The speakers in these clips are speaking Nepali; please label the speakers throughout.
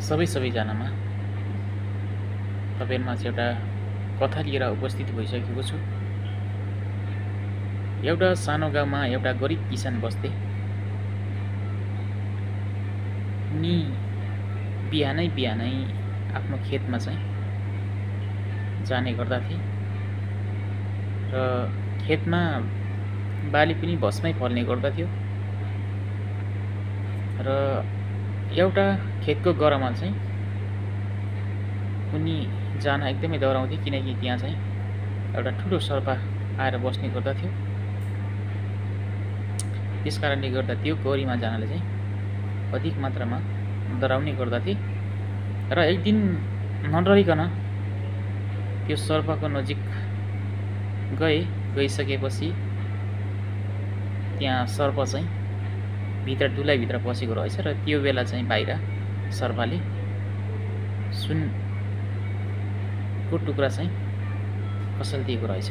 Speaker 1: सबैजनामा तपाईहरुमाझ एउटा कथा लिएर उपस्थित भइसकेको छु। एउटा सानो गाउँमा एउटा गरिब किसान बस्थे। उनी बिहानै आफ्नो खेतमा चाहिँ जाने गर्दथे र खेतमा बाली पनि भस्मै फल्ने गर्दथ्यो र एउटा खेतको गह्रामा चाहिँ उनी जान एकदमै डराउँथे, किनकि त्यहाँ चाहिँ एउटा ठुलो सर्प आएर बस्ने गर्दथ्यो। त्यसकारणले गर्दा त्यो गह्रीमा जानले चाहिँ अधिक मात्रामा डराउने गर्दथे र एक दिन नडरिकन त्यो सर्पको नजिक गइसकेपछि त्यहाँ सर्प चाहिँ भित्र दुलाइभित्र पसेको रहेछ र त्यो बेला चाहिँ बाहिर सर्पले सुनको टुक्रा चाहिँ खसाल्दिएको रहेछ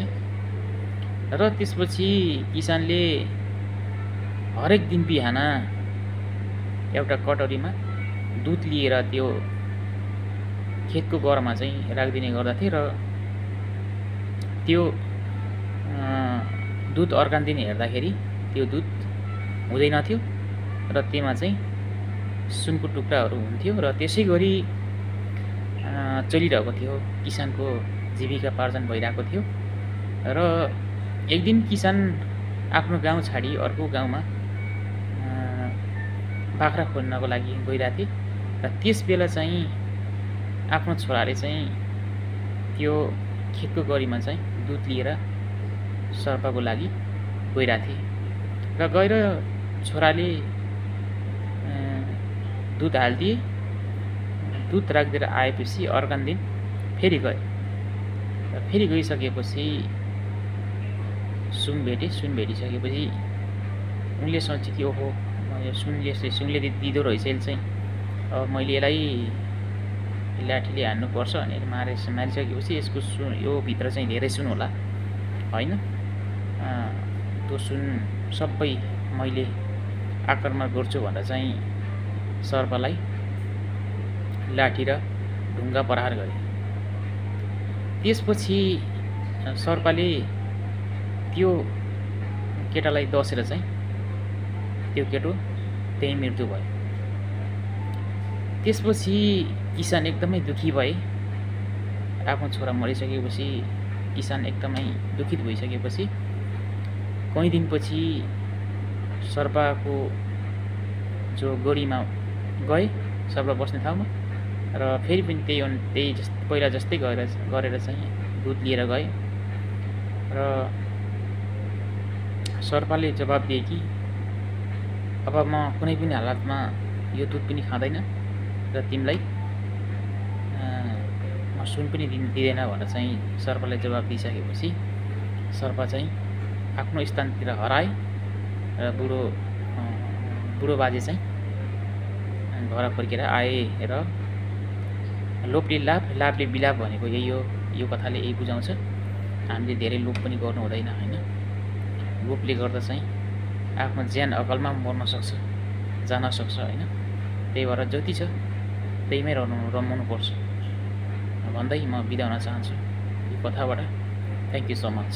Speaker 1: र त्यसपछि किसानले हरेक दिन बिहान एउटा कटोरीमा दुध लिएर त्यो खेतको गह्रामा चाहिँ राखिदिने गर्दथे र त्यो दुध अर्कान दिन हेर्दाखेरि त्यो दुध हुँदैनथ्यो र त्यसमा चाहिँ सुनको टुक्राहरू हुन्थ्यो र त्यसै गरी चलिरहेको थियो। किसानको जीविका पार्जन भइरहेको थियो र एक दिन किसान आफ्नो गाउँ छाडी अर्को गाउँमा बाख्रा खोज्नको लागि गइरहेथे र त्यस बेला चाहिँ आफ्नो छोराले चाहिँ त्यो खेतको गह्रीमा चाहिँ दुध लिएर सर्पको लागि गइरहेथे र गएर छोराले दुध हालिदिए। दुध राखिदिएर आएपछि अर्कान दिन फेरि गए र फेरि गइसकेपछि सुन भेटिसकेपछि उनले सोचे कि ओहो सुनले दिँदो रहेछ यसले चाहिँ, अब मैले यसलाई लाठीले हान्नुपर्छ भनेर मारिसकेपछि यसको सुन यो भित्र चाहिँ धेरै सुन होला हैन, त्यो सुन सबै मैले आक्रमण गर्छु भनेर चाहिँ सर्पलाई लाठी र ढुङ्गा प्रहार गरे। त्यसपछि सर्पले त्यो केटालाई दसेर चाहिँ त्यो केटो त्यही मृत्यु भयो। त्यसपछि किसान एकदमै दुखी भए। आफ्नो छोरा मरिसकेपछि किसान एकदमै दुखित भइसकेपछि कहीँ दिनपछि सर्पको जो गह्रीमा गए, सर्प बस्ने ठाउँमा, र फेरि पनि त्यही पहिला जस्तै गरेर चाहिँ दुध लिएर गए र सर्पले जवाब दिए कि अब म कुनै पनि हालतमा यो दुध पनि खाँदैन र तिमीलाई म सुन पनि दिँदैन भनेर चाहिँ सर्पले जवाब दिइसकेपछि सर्प चाहिँ आफ्नो स्थानतिर हराए र बुढो बाजे चाहिँ घर फर्केर आए र लोभले लाभले बिलाप भनेको यही हो। यो कथाले यही बुझाउँछ, हामीले धेरै लोभ पनि गर्नु हुँदैन हैन। लोभले गर्दा चाहिँ आफ्नो ज्यान अकालमा मर्न सक्छ, जान सक्छ हैन। त्यही भएर जति छ त्यहीमै रमाउनु पर्छ भन्दै म बिदा हुन चाहन्छु यो कथाबाट। Thank you so much.